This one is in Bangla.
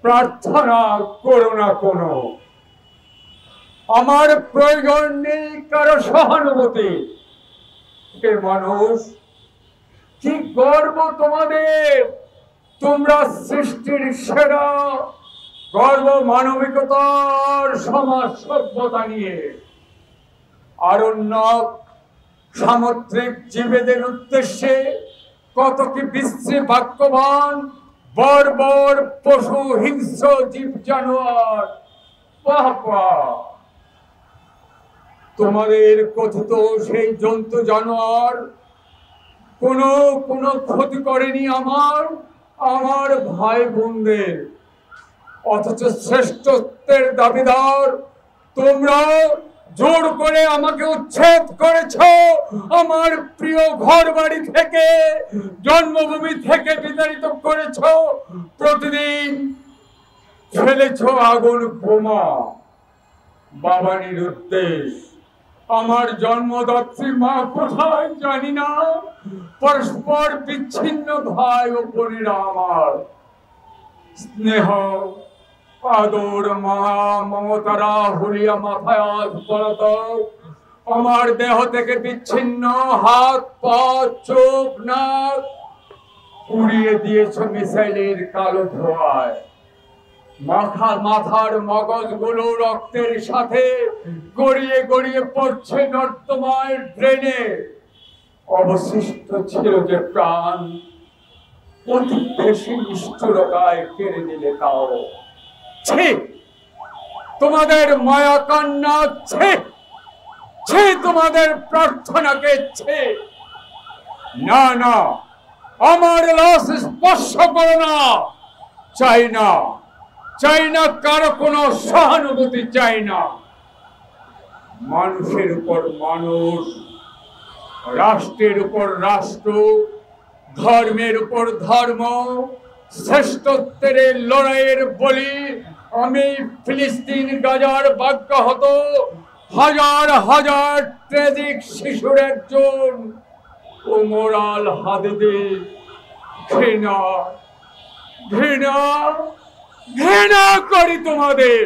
প্রার্থনা করো না কোনো। আমার প্রয়োজন নেই কারো সহানুভূতি। হে মানুষ, কি গর্ব তোমাদের! তোমরা সৃষ্টির সেরা, গর্ব মানবিকতার সমাজ সভ্যতা নিয়ে। আরণ্যক সামুদ্রিক জীবেদের উদ্দেশ্যে কত কি বিশ্রী বাক্যবান, বর্বর পশু, হিংস্র জীব জানোয়ার। বাবা, তোমাদের কথিত সেই জন্তু জানোয়ার কোনো ক্ষতি করেনি আমার ভাই বোনদের, অথচ শ্রেষ্ঠত্বের দাবিদার তোমরা জোর করে আমাকে উচ্ছেদ করেছ। আমার প্রিয় ঘর বাড়ি থেকে, জন্মভূমি থেকে বিতাড়িত করেছ। প্রতিদিন ফেলেছ আগুন বোমা। বাবানির উদ্দেশ, আমার জন্মদাত্রী মা কোথায় জানি না। পরস্পর বিচ্ছিন্ন ভাই ও বোনেরা আমার। স্নেহ, আদর, মমতারা হুলিয়া মাথায় আজ পড়ত। আমার দেহ থেকে বিচ্ছিন্ন হাত, পা, চোখ, নাক উড়িয়ে দিয়েছ মিসাইলের কালো ধোঁয়ায়। মাথার মগজগুলো রক্তের সাথে গড়িয়ে গড়িয়ে পড়ছে নর্দমায়, ড্রেনে। অবশিষ্ট ছিল যে প্রাণ, অতি বেশি নিষ্ঠুরতায় কেড়ে নিলে তাও। ছি তোমাদের মায়া কান্না, ছি তোমাদের প্রার্থনাকে, ছি। না না, আমার লাশ স্পর্শ করো না। চাই না কারো কোনো সহানুভূতি, চাই না। মানুষের উপর মানুষ, রাষ্ট্রের উপর রাষ্ট্র, ধর্মের উপর ধর্ম, শ্রেষ্ঠত্বের লড়াইয়ের বলি আমি ফিলিস্তিন গাজার বাগ্যাহত হাজার হাজার ট্রেজিক শিশুর একজন ওমরাল হাদিদি। ঘৃণা ঘৃণা ঘৃণা করি তোমাদের।